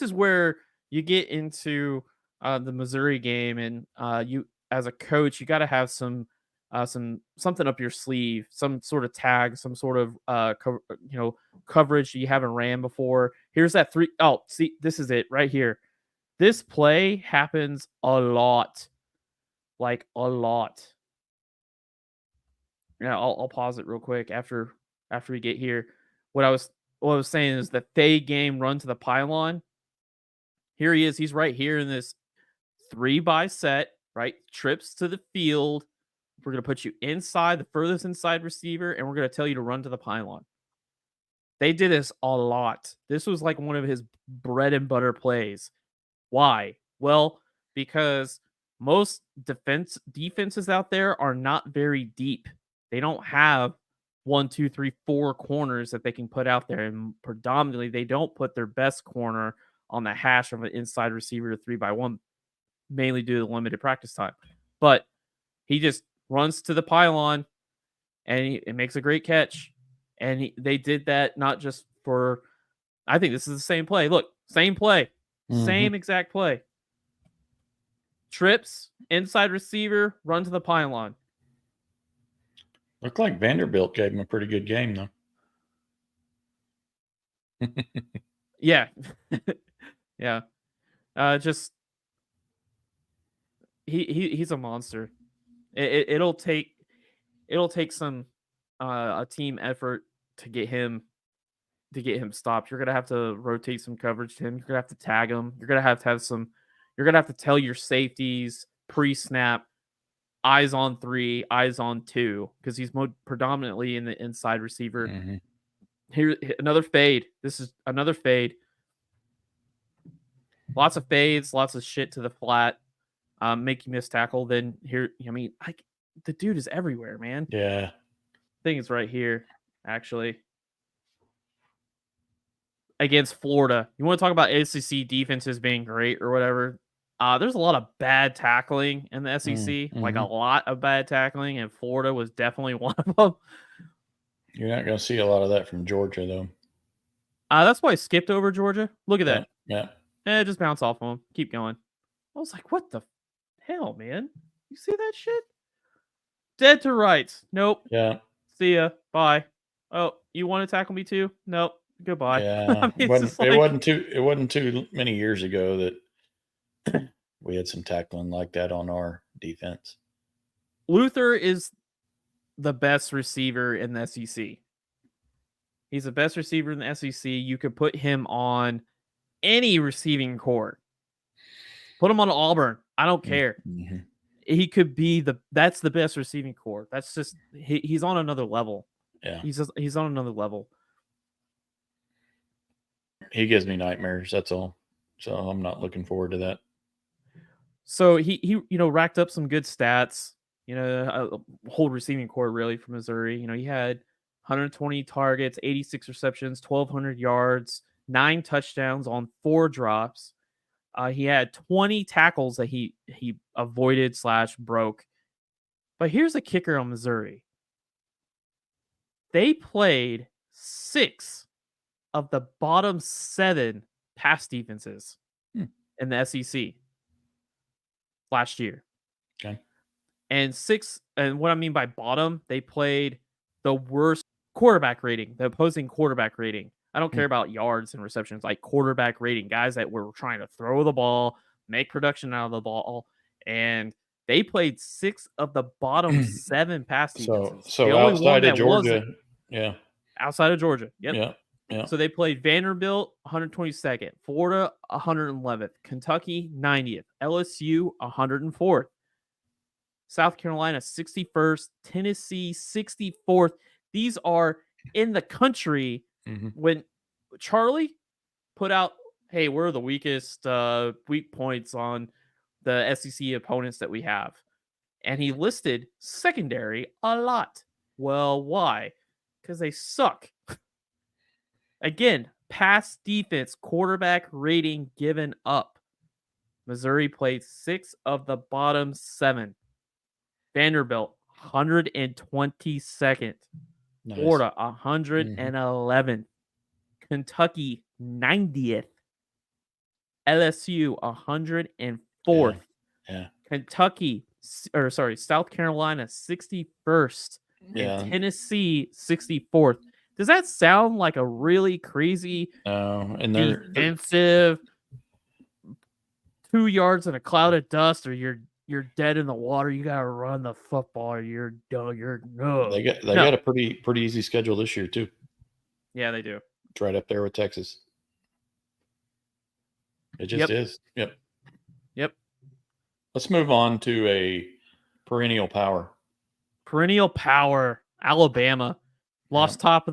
is where you get into the Missouri game, and you as a coach, you got to have some something up your sleeve, some sort of tag, some sort of coverage you haven't ran before. Here's that three. Oh, see, this is it right here. This play happens a lot, like a lot. Yeah, I'll pause it real quick after we get here. What I was what I was saying is the fade game run to the pylon. Here he is. He's right here in this 3 by set, right? Trips to the field. We're going to put you inside, the furthest inside receiver, and we're going to tell you to run to the pylon. They did this a lot. This was like one of his bread and butter plays. Why? Well, because most defenses out there are not very deep. They don't have 1, 2, 3, 4 corners that they can put out there, and predominantly they don't put their best corner on the hash of an inside receiver 3 by 1, mainly due to the limited practice time. But he just runs to the pylon and it makes a great catch. And they did that not just for. I think this is the same play. Look, same play, Mhm. same exact play. Trips, inside receiver, run to the pylon. Looked like Vanderbilt gave him a pretty good game though. Yeah. Yeah. Just he's a monster. It'll take some a team effort to get him stopped. You're gonna have to rotate some coverage to him. You're gonna have to tag him. You're gonna have to tell your safeties pre-snap, eyes on 3, eyes on 2, because he's predominantly in the inside receiver. Mhm. Here, another fade. This is another fade. Lots of fades, lots of shit to the flat, make you miss tackle. Then here, I mean, the dude is everywhere, man. Yeah. I think it's right here, actually. Against Florida. You want to talk about SEC defenses being great or whatever? There's a lot of bad tackling in the SEC, like a Mhm. lot of bad tackling, and Florida was definitely one of them. You're not going to see a lot of that from Georgia though. That's why I skipped over Georgia. Look at Yeah. that. Yeah. Just bounce off of him. Keep going. I was like, what the hell, man? You see that shit? Dead to rights. Nope. Yeah. See ya. Bye. Oh, you want to tackle me too? Nope. Goodbye. I Yeah. mean, it's just like It wasn't too many years ago that we had some tackling like that on our defense. Luther is the best receiver in the SEC. He's the best receiver in the SEC. You could put him on any receiving core. Put him on Auburn. I don't care. Mhm. He could be that's the best receiving core. That's just he's on another level. Yeah. He's on another level. He gives me nightmares, that's all. So I'm not looking forward to that. So he racked up some good stats. A whole receiving core really for Missouri. He had 120 targets, 86 receptions, 1,200 yards, 9 touchdowns on 4 drops. He had 20 tackles that he avoided / broke. But here's the kicker on Missouri. They played 6 of the bottom 7 pass defenses in the SEC last year. Okay. And what I mean by bottom, they played the worst quarterback rating, the opposing quarterback rating. I don't care about yards and receptions, like quarterback rating, guys that were trying to throw the ball, make production out of the ball, and they played 6 of the bottom 7 pass defenses. The So only one outside of that wasn't Georgia, yeah, outside of Georgia. Yep. yeah. So they played Vanderbilt 122nd, Florida 111th, Kentucky 90th, LSU 104th, South Carolina 61st, Tennessee 64th. These are in the country. When Charlie put out, hey, we're the weakest weak points on the SEC opponents that we have. And he listed secondary a lot. Well, why? Because they suck. Again, pass defense, quarterback rating given up. Missouri played 6 of the bottom 7. Vanderbilt, 122nd. Nice. Florida, 111th. Kentucky, 90th. LSU, 104th. Yeah. South Carolina, 61st. Yeah. And Tennessee, 64th. Does that sound like a really crazy and they're defensive 2 yards in a cloud of dust, or you're dead in the water, you gotta run the football, or you're done, They got a pretty easy schedule this year too. Yeah, they do. It's right up there with Texas. It just is. Yep. Let's move on to a perennial power. Alabama lost top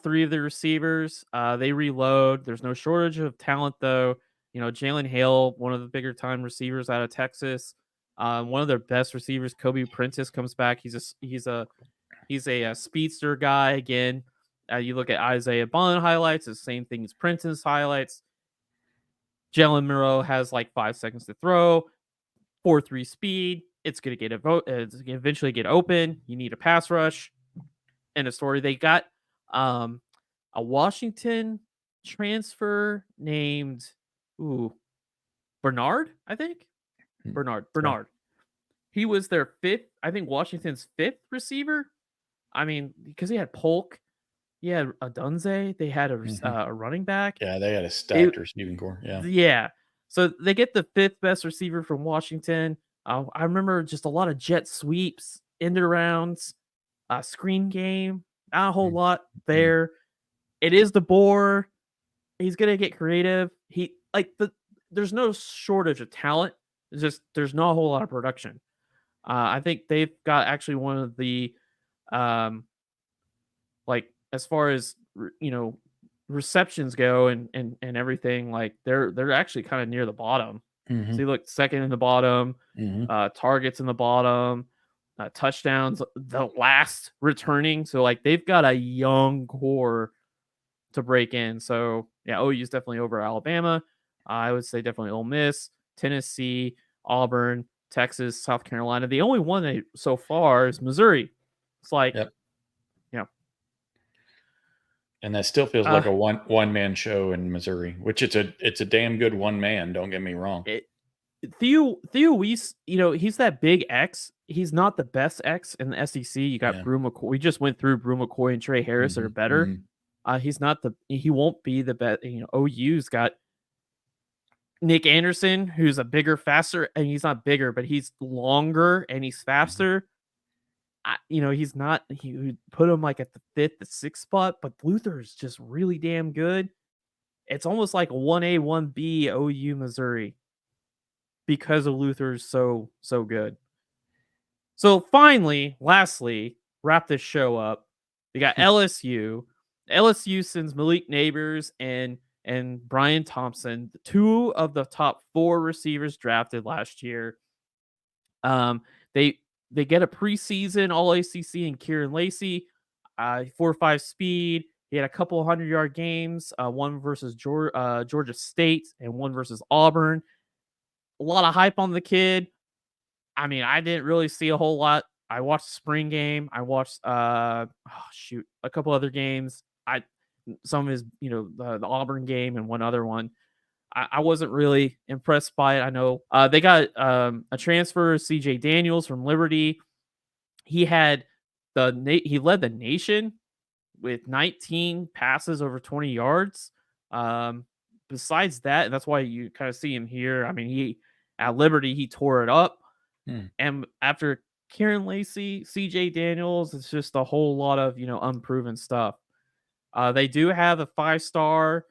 3 of the receivers. They reload. There's no shortage of talent though. Jalen Hale, one of the bigger time receivers out of Texas. One of their best receivers, Kobe Prentice, comes back. He's a speedster guy again. You look at Isaiah Bond highlights, it's the same thing as Prentice highlights. Jalen Monroe has like 5 seconds to throw, 4.3 speed. It's gonna eventually get open. You need a pass rush. End of story. They got a Washington transfer named Bernard, I think. Bernard. He was their 5th, I think Washington's 5th receiver. I mean, because he had Polk, he had Adunze, they had a running back. Yeah, they had a stacked receiving core. Yeah. Yeah. So they get the 5th best receiver from Washington. I remember just a lot of jet sweeps, end arounds, screen game, not a whole lot there. It is DeBoer. He's gonna get creative. There's no shortage of talent. It's just there's not a whole lot of production. I think they've got actually one of the, as far as receptions go and everything, like they're actually kind of near the bottom. So you look second in the bottom, targets in the bottom, touchdowns the last returning. So like they've got a young core to break in. So yeah, OU is definitely over Alabama. I would say definitely Ole Miss, Tennessee, Auburn, Texas, South Carolina. The only one that so far is Missouri. It's like, and that still feels like a one man show in Missouri, which it's a damn good one man. Don't get me wrong. Theo Weiss, he's that big X. He's not the best X in the SEC. You got Brew McCoy. We just went through Brew McCoy and Trey Harris that are better. He won't be the best. OU's got Nick Anderson, who's a bigger, faster, and he's not bigger, but he's longer and he's faster. He's not. He would put him like at the 5th, the 6th spot, but Luther is just really damn good. It's almost like 1A, 1B OU Missouri because of Luther's so good. So finally, lastly, wrap this show up. We got LSU. LSU sends Malik Neighbors and Brian Thompson, 2 of the top 4 receivers drafted last year. They get a preseason All ACC and Kieran Lacey, 4.5 speed, He had a couple 100-yard games, one versus Georgia State and one versus Auburn. A lot of hype on the kid. I mean, I didn't really see a whole lot. I watched the spring game. I watched a couple other games. Some of his, the Auburn game and one other one. I wasn't really impressed by it. I know they got a transfer, CJ Daniels from Liberty. He had he led the nation with 19 passes over 20 yards. Besides that, and that's why you kind of see him here. I mean, he at Liberty he tore it up, and after Kieran Lacey, CJ Daniels, it's just a whole lot of unproven stuff. They do have a 5-star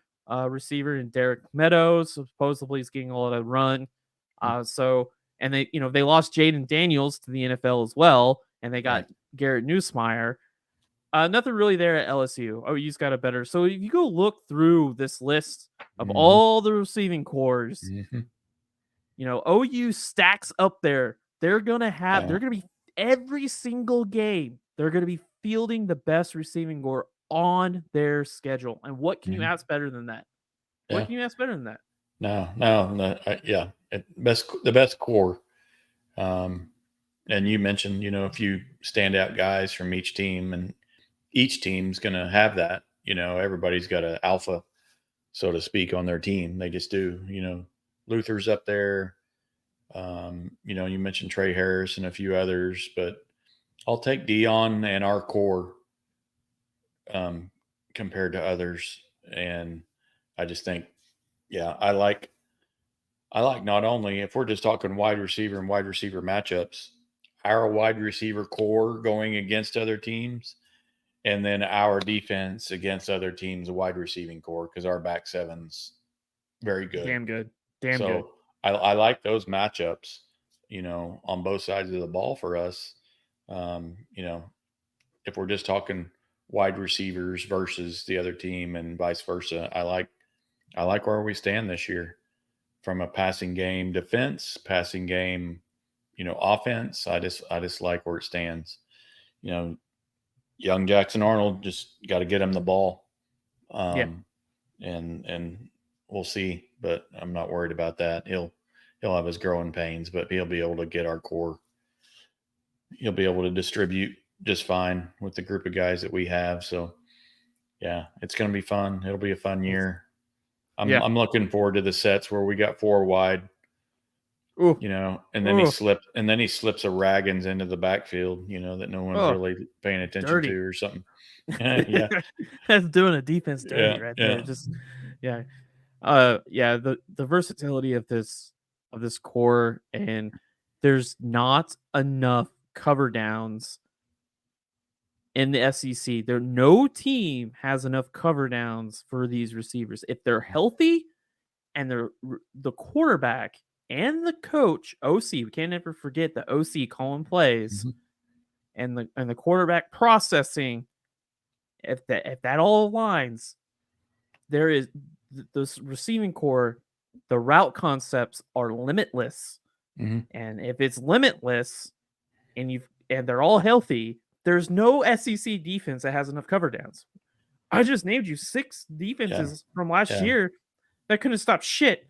receiver in Derek Meadows. Supposedly he's getting a lot of run. And they lost Jaden Daniels to the NFL as well, and they got Garrett Newsmeyer. Nothing really there at LSU. OU's got a better. So if you go look through this list of all the receiving cores, OU stacks up there. They're gonna be every single game. They're gonna be fielding the best receiving core on their schedule. And what can you ask better than that? What can you ask better than that? No. The best core. And you mentioned, a few standout guys from each team, and each team's going to have that. Everybody's got an alpha, so to speak, on their team. They just do. Luther's up there. You mentioned Trey Harris and a few others, but I'll take Dion and our core compared to others. And I just think, I like not only, if we're just talking wide receiver and wide receiver matchups, our wide receiver core going against other teams, and then our defense against other teams, a wide receiving core, because our back seven's very good. Damn good. Good. I like those matchups, on both sides of the ball for us. If we're just talking wide receivers versus the other team and vice versa, I like where we stand this year from a passing game defense, passing game, offense. I just like where it stands. Young Jackson Arnold, just got to get him the ball. And we'll see, but I'm not worried about that. He'll have his growing pains, but he'll be able to get our core. He'll be able to distribute just fine with the group of guys that we have. So it's going to be fun. It'll be a fun year. I'm looking forward to the sets where we got 4 wide, and then he slips a Raggins into the backfield, that no one's really paying attention to or something. That's doing a defense dirty right there. Just the versatility of this core, and there's not enough cover downs in the SEC. No team has enough cover downs for these receivers. If they're healthy and the quarterback and the coach, OC, we can't ever forget the OC calling plays, and the quarterback processing, if that all aligns, there is this receiving core, the route concepts are limitless. And if it's limitless and they're all healthy, there's no SEC defense that has enough cover downs. I just named you 6 defenses from last year that couldn't stop shit.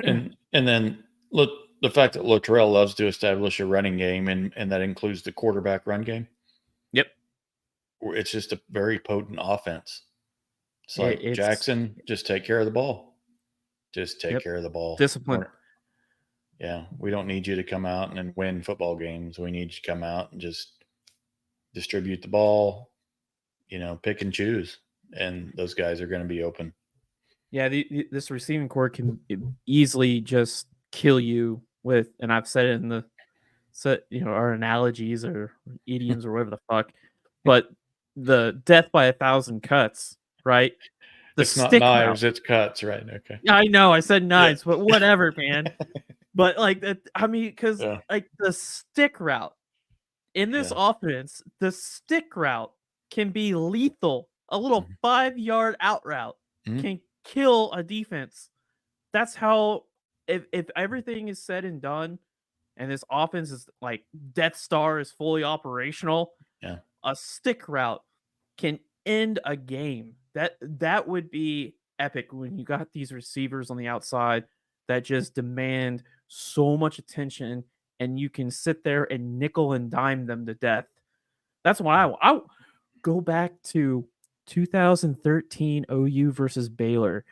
And then look, the fact that Luttrell loves to establish a running game, and that includes the quarterback run game. Yep. It's just a very potent offense. It's like, Jackson, just take care of the ball. Just take care of the ball. Discipline. We don't need you to come out and win football games. We need you to come out and just distribute the ball, pick and choose, and those guys are going to be open. Yeah, this receiving core can easily just kill you with, and I've said it in our analogies or idioms or whatever the fuck, but the death by 1,000 cuts, right? It's not knives, it's cuts, right? Okay. Yeah, I know. I said knives, but whatever, man. But because like the stick route in this offense, the stick route can be lethal. A little 5-yard out route can kill a defense. That's how, if everything is said and done, and this offense is like Death Star is fully operational, a stick route can end a game. That would be epic when you got these receivers on the outside that just demand so much attention, and you can sit there and nickel and dime them to death. That's why I go back to 2013 OU versus Baylor,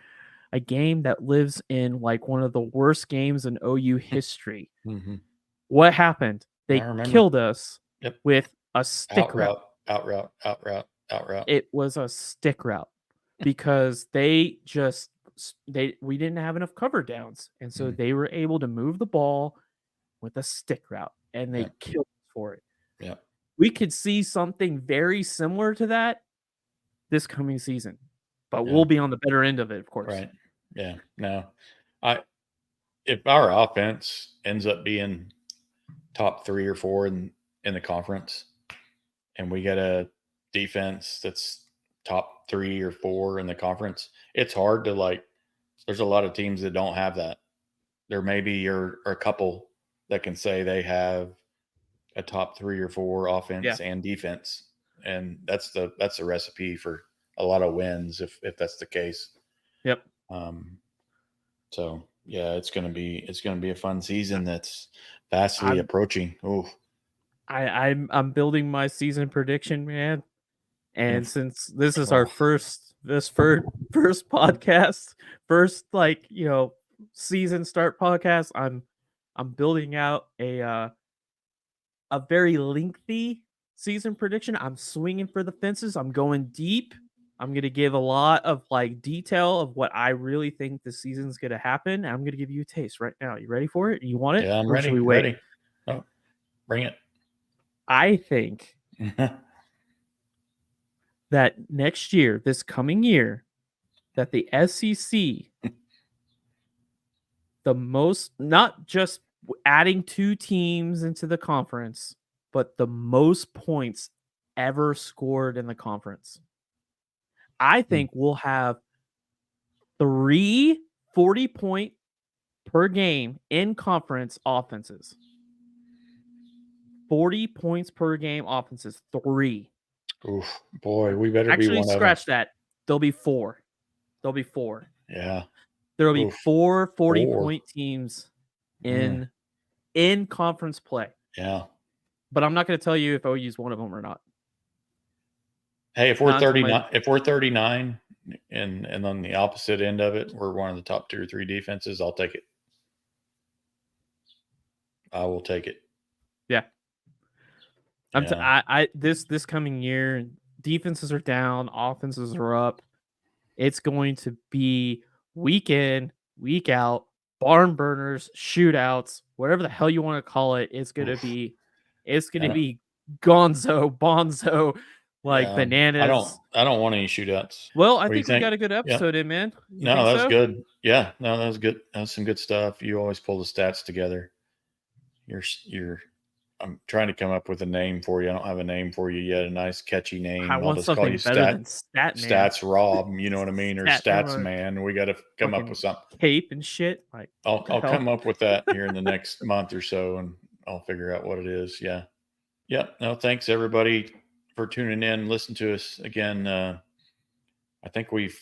a game that lives in like one of the worst games in OU history. Mhm. What happened? I They remember. killed us Yep. with a stick route. Out route. It was a stick route because we didn't have enough cover downs, and so Mm. they were able to move the ball with a stick route, and they Yep. killed us for it. Yep. We could see something very similar to that this coming season, but Yeah. we'll be on the better end of it, of course. Right. Yeah. No. If our offense ends up being top 3 or 4 in the conference, and we get a defense that's top 3 or 4 in the conference, it's hard to like. There's a lot of teams that don't have that. There maybe are a couple that can say they have a top 3 or 4 offense and defense, and that's the recipe for a lot of wins if that's the case. Yep. So yeah, it's gonna be a fun season that's fastly approaching. Oh, I'm building my season prediction, man. And since this is our first podcast, first season start podcast, I'm building out a very lengthy season prediction. I'm swinging for the fences. I'm going deep. I'm going to give a lot of like detail of what I really think the season's going to happen. I'm going to give you a taste right now. You ready for it? You want it? yeah, I'm Or ready. should we wait? Ready. Oh, bring it. I think that next year, this coming year, that the SEC, the most, not just adding 2 teams into the conference, but the most points ever scored in the conference. I think we'll have 3 40-point per game in conference offenses. 40 points per game offenses. 3. Oof, boy, we better Actually, be one scratch of them. that. There'll be 4. There'll be 4. Yeah. There will be Oof. 4 40-point teams in conference play. Yeah. But I'm not going to tell you if OU's one of them or not. Hey, if we're 39 and on the opposite end of it, we're one of the top 2 or 3 defenses, I'll take it. I will take it. Yeah. This coming year, defenses are down, offenses are up. It's going to be week in, week out, barn burners, shootouts, whatever the hell you want to call it. It's going to be bonzo, like bananas. I don't want any shootouts. Well, I think we got a good episode in, man. No, that was good. Yeah, no, that was good. That was some good stuff. You always pull the stats together. I'm trying to come up with a name for you. I don't have a name for you yet. A nice, catchy name. I'll just call you better than Stat Man. Stats Rob. You know what I mean? Or Stats Man. We got to come up with something. Cape and shit. Like I'll come up with that here in the next month or so, and I'll figure out what it is. Yeah. Yep. No, thanks everybody for tuning in. Listen to us again. I think we've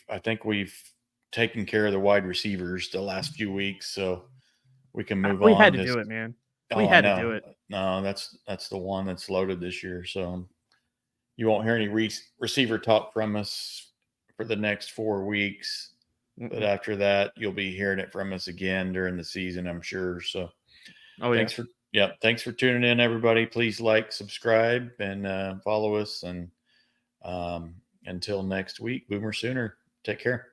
taken care of the wide receivers the last few weeks, so we can move on. We had to do it, man. We had to do it. No, that's the one that's loaded this year. So you won't hear any receiver talk from us for the next 4 weeks. But after that, you'll be hearing it from us again during the season, I'm sure. So thanks for tuning in, everybody. Please like, subscribe, and follow us. And until next week, Boomer Sooner. Take care.